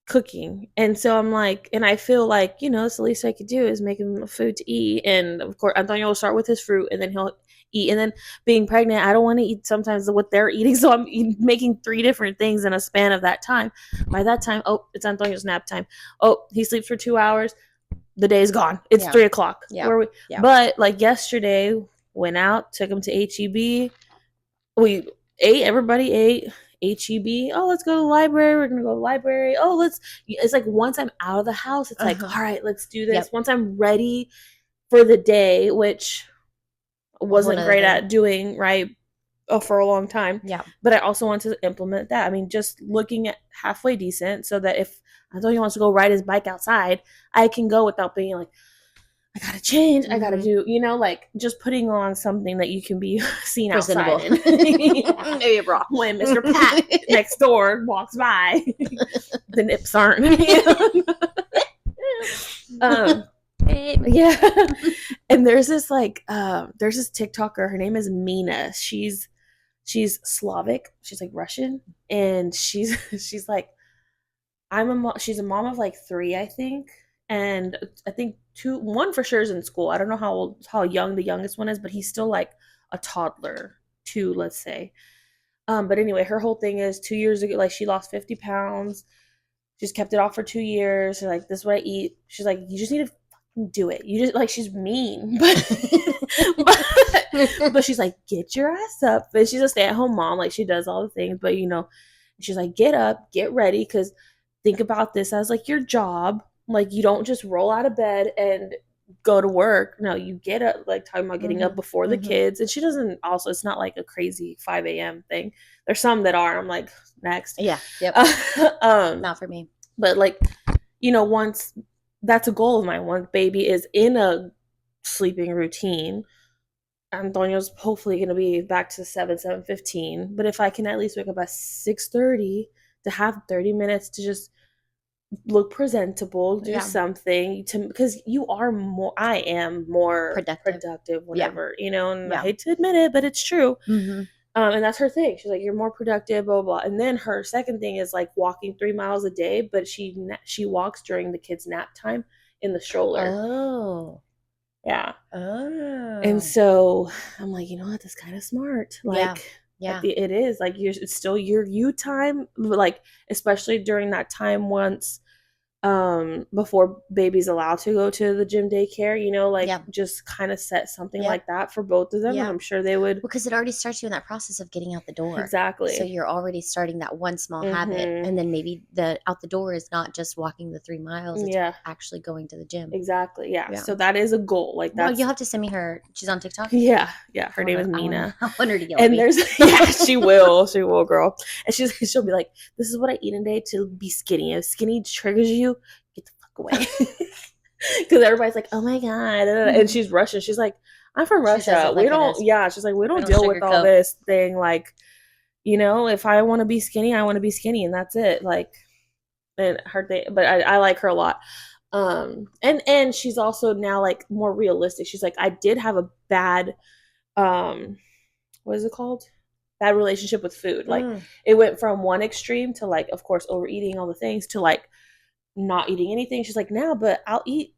cooking. And so I'm and I feel it's the least I could do is make him food to eat. And of course, Antonio will start with his fruit and then he'll eat. And then being pregnant, I don't want to eat sometimes what they're eating. So I'm making 3 different things in a span of that time. By that time, it's Antonio's nap time. He sleeps for 2 hours. The day's gone. It's 3 o'clock. Yeah. But yesterday, went out, took him to HEB. We ate. Everybody ate. HEB. Let's go to the library. We're gonna go to the library. It's once I'm out of the house, it's all right, let's do this. Once I'm ready for the day, which wasn't great at doing for a long time. Yeah. But I also want to implement that. I mean, just looking at halfway decent, so that if Antonio wants to go ride his bike outside, I can go without being I gotta change. I gotta do, just putting on something that you can be seen outside in. Maybe a bra. When Mr. Pat next door walks by, the nips aren't. Yeah. And there's this TikToker. Her name is Mina. She's Slavic. She's Russian, and she's she's a mom of 3, I think. And I think 1 for sure is in school. I don't know how young the youngest one is, but he's still a toddler, 2, let's say. But anyway, her whole thing is 2 years ago, she lost 50 pounds. She's kept it off for 2 years. She's this is what I eat. She's you just need to fucking do it. You just she's mean, but she's get your ass up. And she's a stay-at-home mom. She does all the things, but she's get up, get ready, because think about this as your job. You don't just roll out of bed and go to work. No, you get up, talking about getting up before the kids. And she doesn't also, it's not a crazy 5 a.m. thing. There's some that are. I'm next. Yeah. Yep. Not for me. But once that's a goal of mine, once baby is in a sleeping routine, Antonio's hopefully going to be back to 7:15. But if I can at least wake up at 6:30 to have 30 minutes to just look presentable, do something because I am more productive whenever, and I hate to admit it, but it's true. And that's her thing. She's you're more productive, blah, blah, blah. And then her second thing is walking 3 miles a day, but she walks during the kids' nap time in the stroller. Oh. Yeah. Oh. And so I'm you know what? That's kind of smart. Yeah. It is it's still your you time, especially during that time once before baby's allowed to go to the gym daycare, just kind of set something like that for both of them. And I'm sure they would, because it already starts you in that process of getting out the door. Exactly. So you're already starting that one small habit, and then maybe the out the door is not just walking the 3 miles, it's actually going to the gym. Exactly. Yeah. So that is a goal. That's you'll have to send me her. She's on TikTok. Yeah. Her name is Mina. I want her to yell at me. She will, girl. And she'll be this is what I eat in a day to be skinny. If skinny triggers you, get the fuck away. Because everybody's oh my God. And she's Russian. She's I'm from Russia. We don't, she's we don't deal with all this thing. If I want to be skinny, I want to be skinny, and that's it. And her thing, but I like her a lot. And she's also now like more realistic. She's like, I did have a bad what is it called, bad relationship with food. Like it went from one extreme to like, of course, overeating all the things to like not eating anything. She's like, now but I'll eat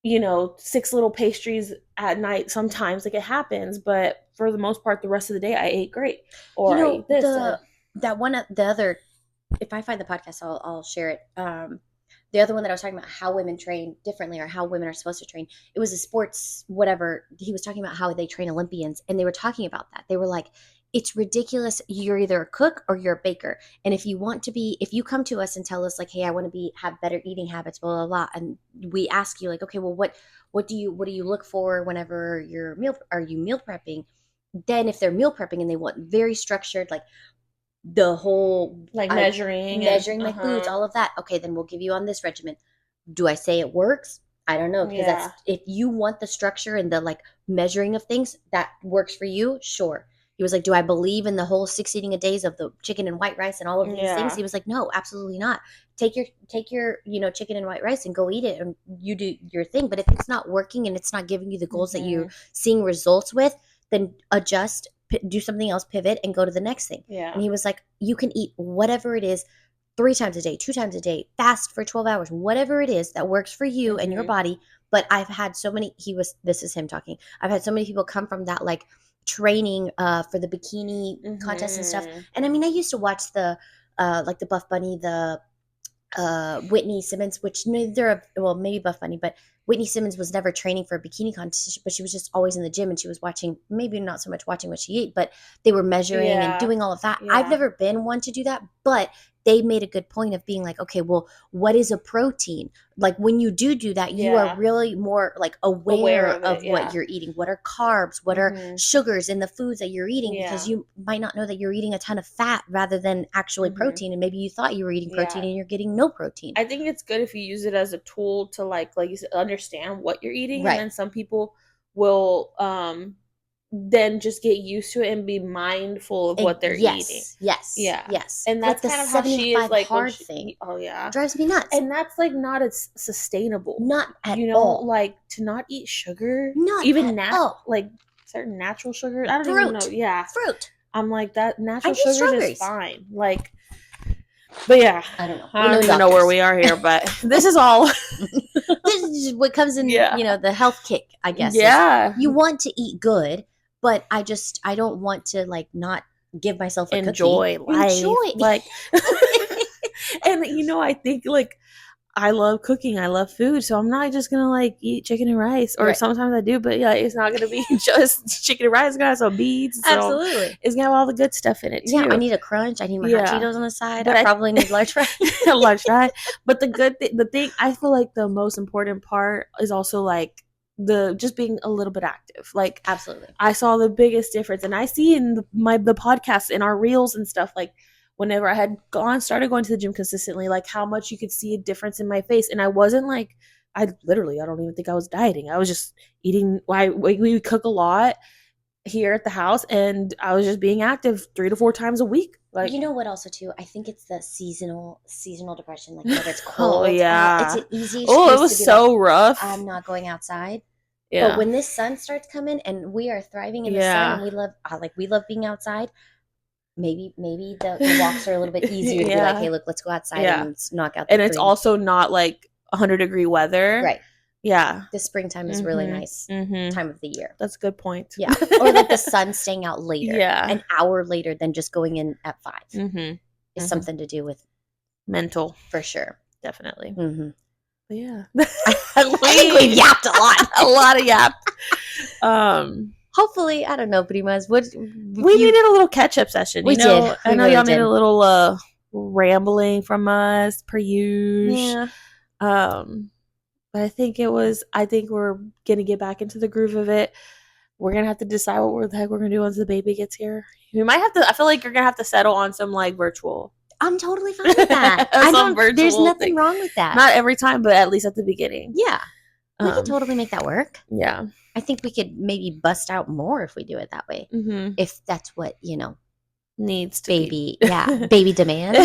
6 little pastries at night sometimes, like it happens, but for the most part the rest of the day I ate great, or I ate this. The other, if I find the podcast, I'll share it. The other one that I was talking about, how women train differently or how women are supposed to train, it was a sports whatever. He was talking about how they train Olympians, and they were talking about that. They were like, it's ridiculous. You're either a cook or you're a baker. And if you come to us and tell us like, hey, I want to have better eating habits, blah, blah, blah. And we ask you like, okay, well, what do you look for whenever are you meal prepping? Then if they're meal prepping and they want very structured, like the whole like measuring my foods, all of that. Okay, then we'll give you on this regimen. Do I say it works? I don't know, because that's, if you want the structure and the like measuring of things that works for you, sure. He was like, do I believe in the whole 6 eating a days of the chicken and white rice and all of these things? He was like, no, absolutely not. Take your chicken and white rice and go eat it and you do your thing. But if it's not working and it's not giving you the goals that you're seeing results with, then adjust, do something else, pivot, and go to the next thing. Yeah. And he was like, you can eat whatever it is 3 times a day, 2 times a day, fast for 12 hours, whatever it is that works for you and your body. But I've had so many, this is him talking. I've had so many people come from that like training for the bikini contest and stuff. And I mean, I used to watch the like the Buff Bunny, the Whitney Simmons, which neither of, maybe Buff Bunny, but Whitney Simmons was never training for a bikini contest, but she was just always in the gym and she was watching, maybe not so much watching what she ate, but they were measuring and doing all of that. I've never been one to do that, but they made a good point of being like, okay, well, what is a protein? Like when you do that, you are really more like aware of what you're eating. What are carbs? What are sugars in the foods that you're eating? Because you might not know that you're eating a ton of fat rather than actually protein. And maybe you thought you were eating protein and you're getting no protein. I think it's good if you use it as a tool to like you said, understand what you're eating. Right. And then some people will then just get used to it and be mindful of what they're eating. Yes. And that's like kind of how she is, like hard thing. Oh yeah, it drives me nuts. And that's like not as sustainable. Not at all. Like to not eat sugar, not even all. Like certain natural sugars. I don't even know. Yeah, fruit. I'm like that natural sugar is fine. Like, but yeah, I don't know. I don't even know where we are here, but this is all. This is what comes in. The health kick, I guess. Yeah, you want to eat good. But I don't want to like not give myself a enjoy cookie. Life. Like, and I think like I love cooking, I love food, so I'm not just gonna like eat chicken and rice, or sometimes I do, but yeah, it's not gonna be just chicken and rice. It's gonna have some beans. Absolutely, it's gonna have all the good stuff in it too. Yeah, I need a crunch. I need my hot Cheetos on the side. But I probably need large fries. Large fry. But the thing I feel like the most important part is also like the just being a little bit active. Like, absolutely, I saw the biggest difference, and I see in the podcast, in our reels and stuff, like whenever I had started going to the gym consistently, like how much you could see a difference in my face. And I wasn't like, I don't even think I was dieting. I was just eating. We cook a lot here at the house, and I was just being active 3 to 4 times a week. Like, you know what? Also, too, I think it's the seasonal depression. Like whether it's cold, it's an easy. It was so rough. I'm not going outside. Yeah. But when this sun starts coming and we are thriving in the sun, and we love being outside. Maybe the walks are a little bit easier to be like, hey, look, let's go outside and knock out. And it's also not like 100-degree weather, right? Yeah, the springtime is really nice time of the year. That's a good point. Yeah, or like the sun staying out later, an hour later than just going in at 5. Is something to do with mental, for sure, definitely. But yeah, I think we've yapped a lot of yap. Hopefully, I don't know, Primas. We needed a little catch-up session. We did. I know y'all need a little rambling from us per usual. Yeah. But I think we're gonna get back into the groove of it. We're gonna have to decide what the heck we're gonna do once the baby gets here. We might have to. I feel like you're gonna have to settle on some like virtual. I'm totally fine with that. There's nothing wrong with that. Not every time, but at least at the beginning. Yeah, we could totally make that work. Yeah. I think we could maybe bust out more if we do it that way. If that's what, needs to baby. Yeah, baby demands.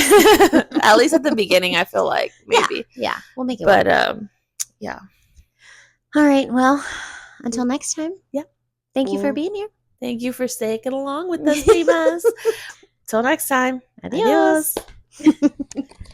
At least at the beginning, I feel like maybe. Yeah, we'll make it But work. yeah. All right. Well, until next time. Yeah. Thank you for being here. Thank you for sticking along with us, Primas. Till next time. Adios. Adios.